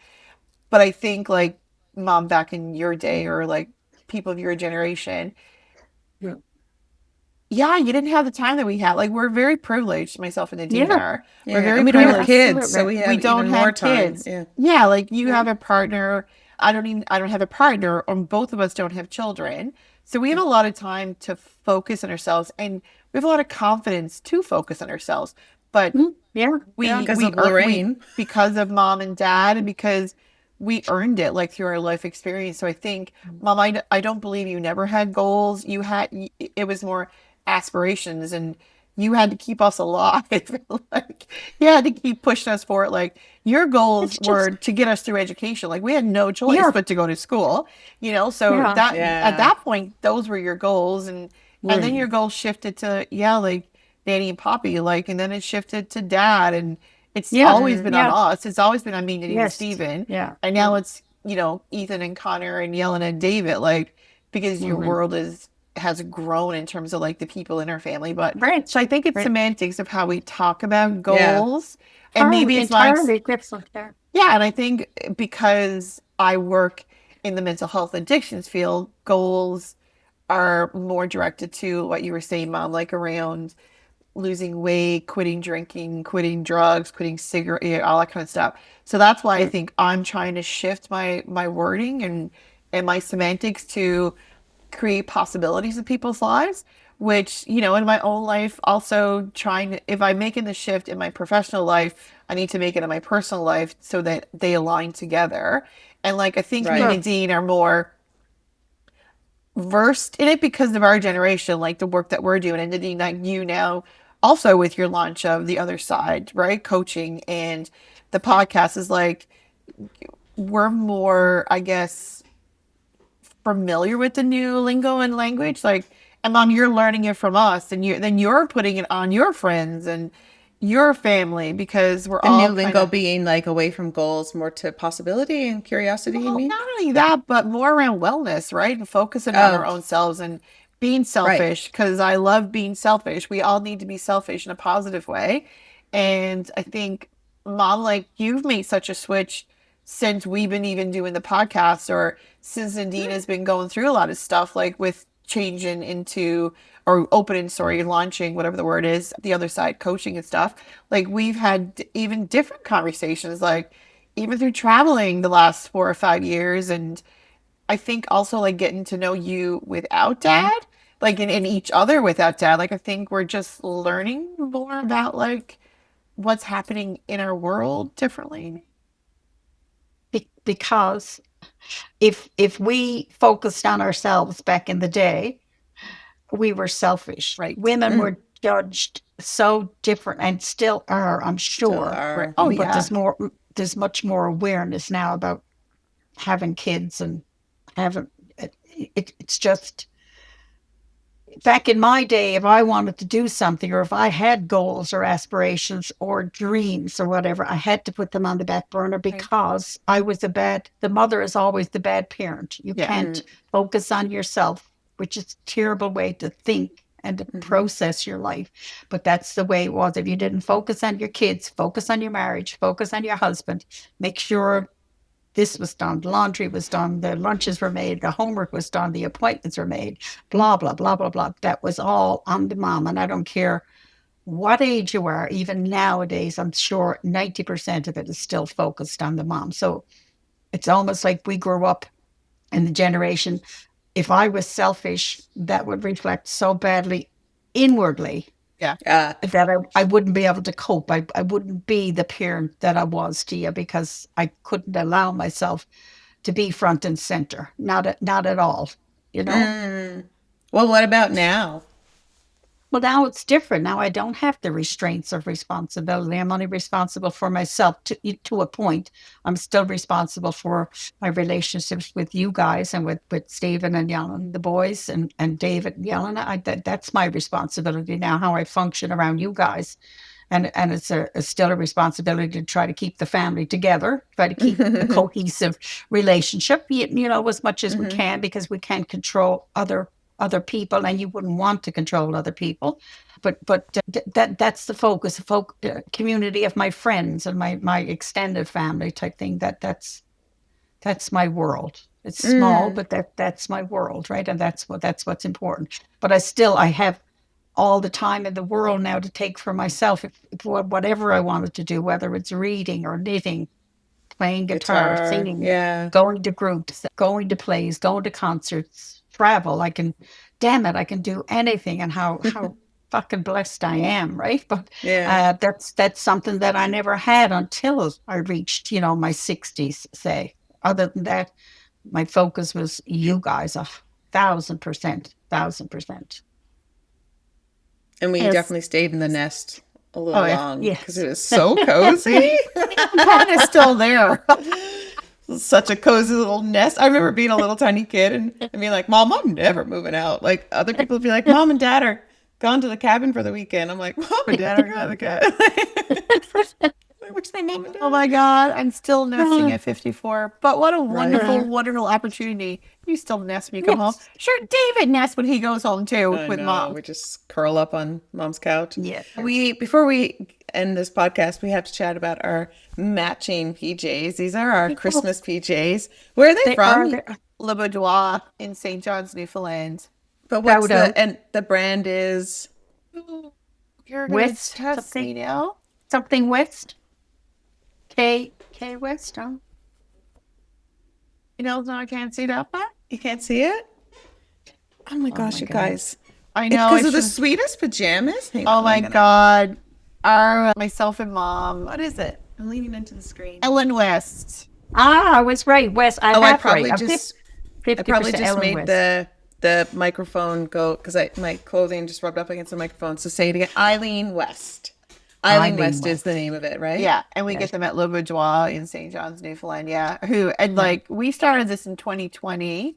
But I think like mom back in your day or like people of your generation, yeah, yeah, you didn't have the time that we had. Like we're very privileged, myself and Nadine yeah, are. We're Yeah. And very we don't yeah, have privileged. kids, so absolutely. we We have don't even more have time. kids. Yeah. Yeah, like you Yeah, have a partner. I don't have a partner, or both of us don't have children. So we have yeah, a lot of time to focus on ourselves and we have a lot of confidence to focus on ourselves. But yeah, yeah, Because we of are we Lorraine. because of mom and dad and because we earned it like through our life experience. So I think, Mom, I don't believe you never had goals. It was more aspirations, and you had to keep us alive. Like you had to keep pushing us forward. Like your goals It's were just, to get us through education. Like we had no choice yeah, but to go to school, so yeah, that at Yeah. that point, those were your goals. And then your really, goals shifted to, like Danny and Poppy, like, and then it shifted to Dad, and it's yeah, always Mm-hmm. been on yeah, us. It's always been on me, Nadine, and yes, Steven. yeah, And now it's, Ethan and Connor and Yellen and David, like, because your hmm, world has grown in terms of like the people in our family. But right, so I think it's right. semantics of how we talk about Yeah. goals. And maybe it's like, Entirely different there. yeah, and I think because I work in the mental health addictions field, goals are more directed to what you were saying, Mom, like around losing weight, quitting drinking, quitting drugs, quitting cigarette, all that kind of stuff. So that's why I Right. think I'm trying to shift my wording and my semantics to create possibilities in people's lives, which, in my own life, also trying to, if I'm making the shift in my professional life, I need to make it in my personal life so that they align together. And like, I think me and Right. Sure. Nadine are more versed in it because of our generation, like the work that we're doing. And Nadine, like you now, also with your launch of the other side, right? Coaching and the podcast is like, we're more, I guess, familiar with the new lingo and language. Like, and Mom, you're learning it from us, and you're putting it on your friends and your family because we're The all new kind lingo of, being like away from goals, more to possibility and curiosity, you well, mean? not only that, but more around wellness, right? And focusing on our Oh, own selves and being right. selfish because I love being selfish. We all need to be selfish in a positive way. And I think, Mom, like you've made such a switch since we've been even doing the podcast or since Nadine has been going through a lot of stuff, like with changing into or opening, sorry, launching, whatever the word is, the other side, coaching and stuff. Like we've had even different conversations, like, even through traveling the last 4 or 5 years. And I think also like getting to know you without dad, like in each other without dad. Like I think we're just learning more about like what's happening in our world differently. Because if we focused on ourselves back in the day, we were selfish. Right. Women Mm, were judged so different and still are, I'm still sure. Right. are. Oh But yeah. there's much more awareness now about having kids and having it's just back in my day, if I wanted to do something or if I had goals or aspirations or dreams or whatever, I had to put them on the back burner Right. because the mother is always the bad parent. You Yeah. can't Mm, focus on yourself, which is a terrible way to think and to mm-hmm. process your life. But that's the way it was. If you didn't focus on your kids, focus on your marriage, focus on your husband, make sure this was done, the laundry was done, the lunches were made, the homework was done, the appointments were made, blah, blah, blah, blah, blah. That was all on the mom. And I don't care what age you are, even nowadays, I'm sure 90% of it is still focused on the mom. So it's almost like we grew up in the generation. If I was selfish, that would reflect so badly inwardly Yeah. that I wouldn't be able to cope. I wouldn't be the parent that I was to you because I couldn't allow myself to be front and center. Not at all, you know? Mm. Well, what about now? Well, now it's different. Now I don't have the restraints of responsibility. I'm only responsible for myself to a point. I'm still responsible for my relationships with you guys and with Stephen and Yellen, the boys, and David and Yellen. That's my responsibility now, how I function around you guys. And it's still a responsibility to try to keep the family together, try to keep a cohesive relationship, as much as we Hmm. can, because we can't control other people, and you wouldn't want to control other people. But that's the focus, community of my friends and my extended family type thing. That's my world. It's small, Mm. but that's my world, right? And that's what's important. But I have all the time in the world now to take for myself if whatever I wanted to do, whether it's reading or knitting, playing guitar, Guitar. singing, Yeah. going to groups, going to plays, going to concerts, travel. Damn it, I can do anything. And how fucking blessed I am, right? But Yeah. that's something that I never had until I reached, my 60s, say. other than that, my focus was you guys, 1,000%, 1,000%. And we Yes. definitely stayed in the nest a little Oh, yeah. long because Yes. it was so cozy. I'm kind of still there. Such a cozy little nest. I remember being a little tiny kid and being like, Mom, I'm never moving out. Like other people would be like, Mom and Dad are gone to the cabin for the weekend. I'm like, Mom and Dad are gone to the cabin. Where's my mom and dad? Oh my God, I'm still nesting at 54. But what a wonderful, Right. wonderful opportunity. You still nest when you come home. Yes. Sure, David nests when he goes home too I with know. Mom. We just curl up on Mom's couch. Yeah. Before we end this podcast, we have to chat about our matching PJs. These are our Christmas PJs. Where are they from? Le Boudoir in St. John's, Newfoundland. But what's Dodo. and the brand is You're going to West, test me now? something West. K West, huh? You know, no, I can't see that part. you can't see it? Oh my gosh, my you God. guys. I It's know. because I of the should- sweetest pajamas. Hang Oh on, my I'm gonna- God. Our myself and Mom, What is it? I'm leaning into the screen. Ellen West. I was right, West. I have probably right. just 50% I probably just Ellen made West. the microphone go because my clothing just rubbed up against the microphone. So say it again. Eileen West. Eileen Eileen West is West. the name of it, right? Yeah, and we get them at Le Boudoir in St. John's, Newfoundland. Yeah, like we started this in 2020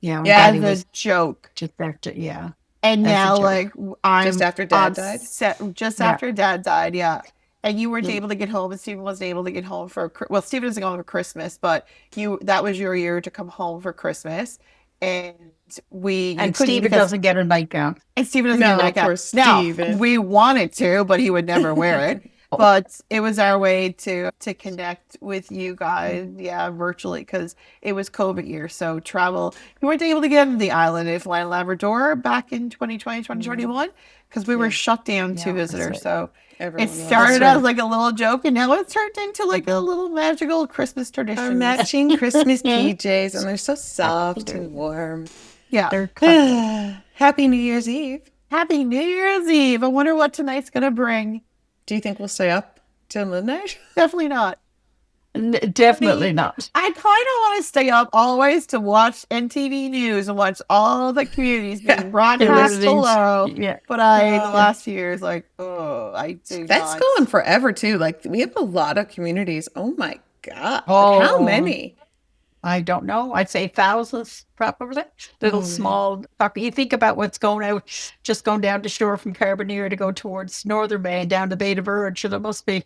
Yeah, Yeah, Daddy as was a joke, just after. Yeah, and as a now joke. like I'm Just after Dad died? just Yeah. after Dad died. Yeah, and you weren't Mm. able to get home, and Stephen wasn't able to get home well, Stephen isn't going for Christmas, but that was your year to come home for Christmas, and you and couldn't Stephen because doesn't get a nightgown. And Stephen doesn't No, get a of nightgown. course, Now, Stephen. we wanted to, but he would never wear it. But it was our way to connect with you guys, yeah, virtually, because it was COVID year. So travel, we weren't able to get into the island of Labrador back in 2020, 2021, because we were shut down to Yeah, that's visitors. right. So Everyone it loves started it. as like a little joke, and now it's turned into like a little magical Christmas Our tradition. matching Christmas PJs, and they're so soft and warm. Yeah. They're cuddly. Happy New Year's Eve. Happy New Year's Eve. I wonder what tonight's going to bring. Do you think we'll stay up till midnight? Definitely not. Definitely not. I kind of want to stay up always to watch NTV News and watch all the communities being broadcast Everything's- below. Yeah. But the last year is like, oh, I do That's not. going forever too. Like we have a lot of communities. Oh my God. Oh. How many? I don't know. I'd say thousands, probably. Little small. You think about what's going out, just going down the shore from Carbonear to go towards Northern Bay and down the Bay of Verge. So there must be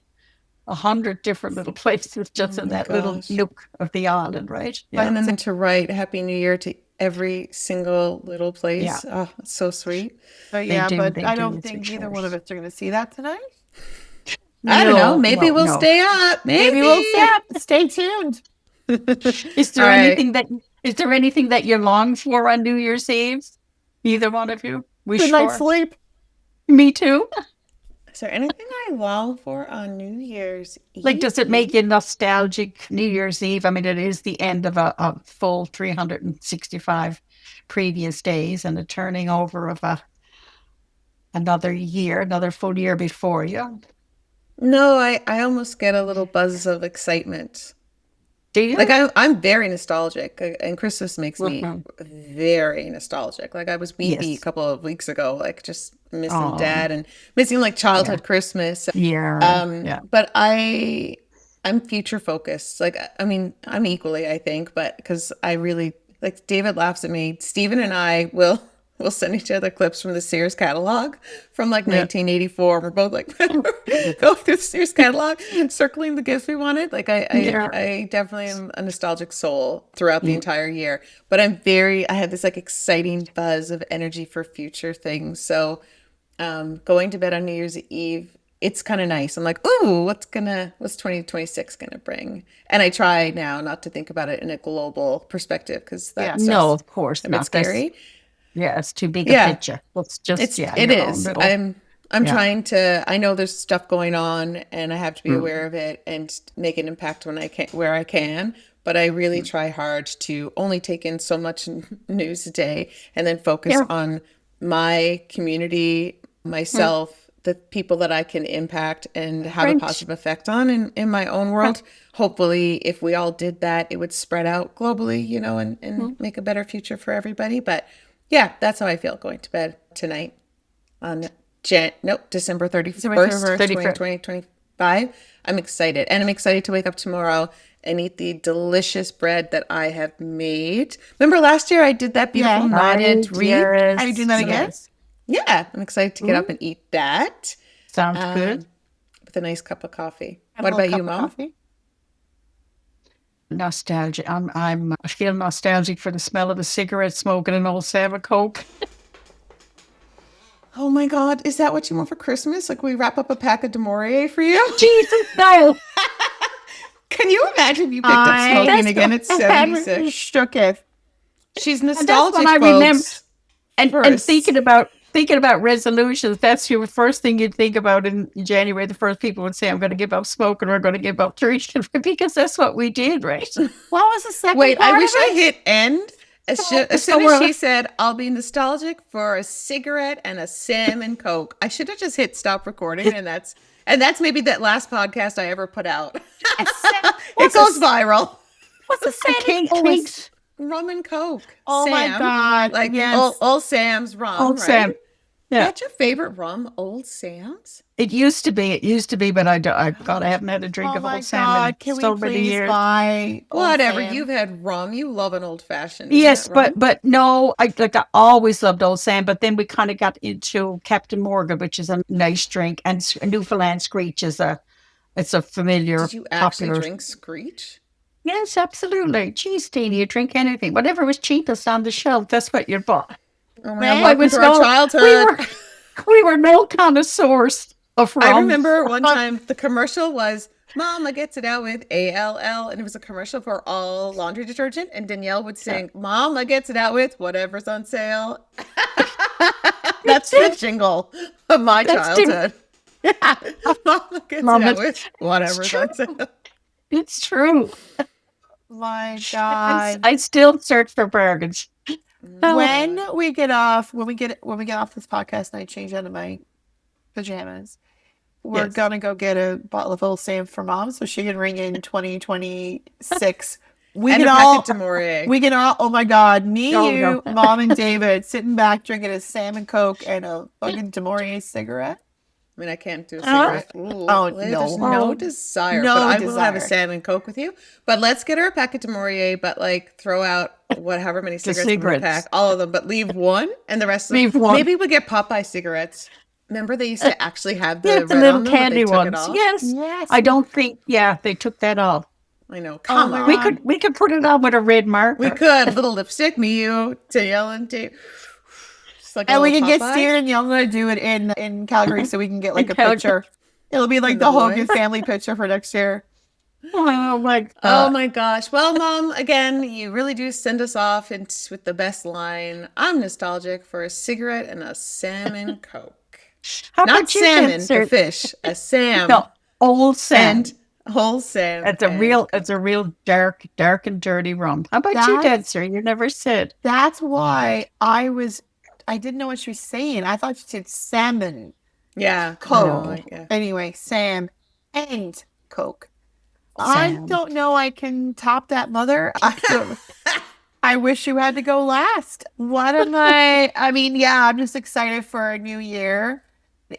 100 different little places just in that little gosh. nook of the island, right? And then to write Happy New Year to every single little place. Yeah. Oh, it's so sweet. But yeah, do, but they I do. don't It's think a either chores. one of us are going to see that tonight. I don't know. No, Maybe well, we'll no. stay up. Maybe Maybe we'll stay tuned. Is there All right. anything that you long for on New Year's Eve? Either one of you? Wish Good night's for? sleep. Me too. Is there anything I long for on New Year's Eve? Like, does it make you nostalgic New Year's Eve? I mean, it is the end of a full 365 previous days and the turning over of another year, another full year before you. No, I almost get a little buzz of excitement. Do you? Like I'm very nostalgic, and Christmas makes me Mhm. very nostalgic. Like I was weepy Yes. a couple of weeks ago, like just missing Aw. Dad and missing like childhood Christmas. Yeah. yeah. But I'm future focused. Like I mean, I'm equally, I think, but because I really like David laughs at me. Stephen and I will send each other clips from the Sears catalog from like 1984. We're both like go through the Sears catalog and circling the gifts we wanted. Like I definitely am a nostalgic soul throughout the entire year, but I have this like exciting buzz of energy for future things. So going to bed on New Year's Eve, it's kind of nice. I'm like, ooh, what's 2026 gonna bring? And I try now not to think about it in a global perspective because that's No, of course a bit not. That's- scary. Yeah, it's too big Yeah. a picture. It's just It your own is. little- I'm Yeah. trying to. I know there's stuff going on, and I have to be aware of it and make an impact when I can, where I can. But I really try hard to only take in so much news a day, and then focus Yeah. on my community, myself, the people that I can impact and have a French. positive effect on in my own world. Hopefully, if we all did that, it would spread out globally, you know, and make a better future for everybody. But yeah, that's how I feel going to bed tonight on December 31st, 2025. I'm excited. And I'm excited to wake up tomorrow and eat the delicious bread that I have made. Remember last year I did that beautiful knotted wreath? Are you doing that again? Yeah, I'm excited to get up and eat that. Sounds good. With a nice cup of coffee. What about you, Mom? Nostalgia. I feel nostalgic for the smell of a cigarette smoke and an old Sam and Coke. Oh my God, is that what you want for Christmas? Like we wrap up a pack of Demorier for you? Jesus, no. Can you imagine if you picked up smoking again at 76? Shook it. She's nostalgic, and that's what I remember. Folks. And thinking about resolutions, that's your first thing you'd think about in January. The first people would say, I'm going to give up smoking or I'm going to give up drinking, because that's what we did, right? What was the second Wait, part I wish of it? I hit end. As soon as she said, I'll be nostalgic for a cigarette and a salmon Coke. I should have just hit stop recording, and that's maybe that last podcast I ever put out. It goes viral. What's the salmon? Rum and Coke. Oh Sam. my God. Like yes. old Sam's rum, Old right? Sam. Yeah. That's your favorite rum, Old Sam's? It used to be, but I haven't had a drink of Old Sam in Can so we many please years. buy Whatever. Old Sam? You've had rum. You love an old fashioned. Yes, but no, I always loved Old Sam, but then we kind of got into Captain Morgan, which is a nice drink, and Newfoundland Screech is a familiar. Did you actually popular drink Screech? Yes, absolutely. Geez, Dana, you drink anything. Whatever was cheapest on the shelf, that's what you bought. Oh my God, welcome to our childhood. We were no connoisseurs of rum. I remember one time the commercial was, Mama gets it out with ALL, and it was a commercial for all laundry detergent, and Danielle would sing, Mama gets it out with whatever's on sale. That's the jingle of my childhood. Mama gets it out with whatever's on sale. It's true. My God. I still search for bargains. When we get off this podcast and I change out of my pajamas, we're gonna go get a bottle of Old Sam for Mom so she can ring in 2026. We can all, oh my God, you, Mom and David sitting back drinking a Sam and Coke and a fucking Demorier cigarette. I mean, I can't do a cigarette. There's no desire. But I will have a Sam and Coke with you. But let's get her a packet of Demorier, but like throw out however many cigarettes in the pack, all of them, but leave one and the rest of them. Maybe we'll get Popeye cigarettes. Remember they used to actually have the little candy ones. Yes. I don't think, they took that off. I know. Come on. We could put it on with a red marker. We could. Little lipstick, me, you, Danielle, and Dave. Like and we can get Steven and Young to do it in Calgary so we can get like a picture. It'll be like the Hogan family picture for next year. Oh my gosh. Well, Mom, again, you really do send us off with the best line. I'm nostalgic for a cigarette and a salmon Coke. Not salmon, the fish. A Sam. No, Old Sam. And Old Sam. It's a real dark and dirty rum. How about you, Dad, sir? You never said. That's why I didn't know what she was saying. I thought she said salmon. Yeah. Coke. No. Yeah. Anyway, Sam and Coke. Sam. I don't know I can top that, Mother. I wish you had to go last. What am I mean, I'm just excited for a new year.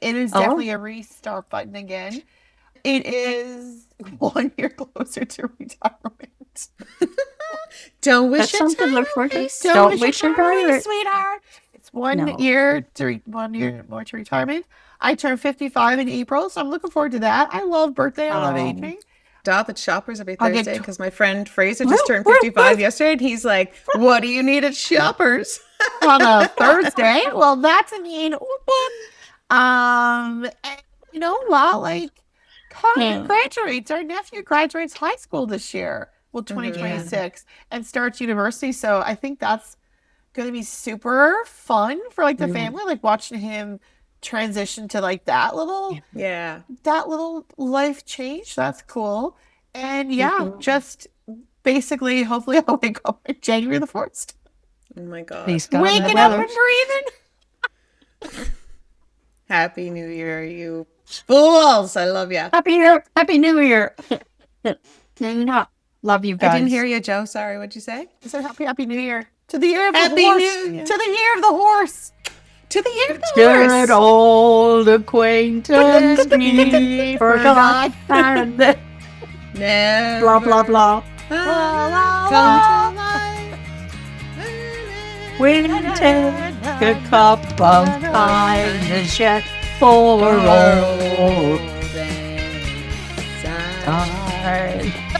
It is definitely a restart button again. It is 1 year closer to retirement. Don't wish it to look for it. Don't wish it on sweetheart. It's 1 year more to retirement. I turned 55 in April, so I'm looking forward to that. I love birthday. I love aging. Stop at Shoppers every Thursday because my friend Fraser just turned 55 yesterday, and he's like, "What do you need at Shoppers on a Thursday?" Well, that's a mean. And you know what? Like, Connor graduates. Our nephew graduates high school this year. Well, 2026 and starts university. So I think that's going to be super fun for like the family, like watching him transition to like that little life change. That's cool. And just basically hopefully I'll wake up on January the 1st. Oh my God. Waking up and breathing. Happy New Year, you fools. I love you. Happy New Year. Love you guys. I didn't hear you, Joe. Sorry, what'd you say? I said Happy New Year. To the year of the Happy horse. New Year. To the year of the horse. To the year of the Good horse. old acquaintance we forgot. And Never blah, blah, blah. come to life. We take a cup of kindness yet for old Time. time.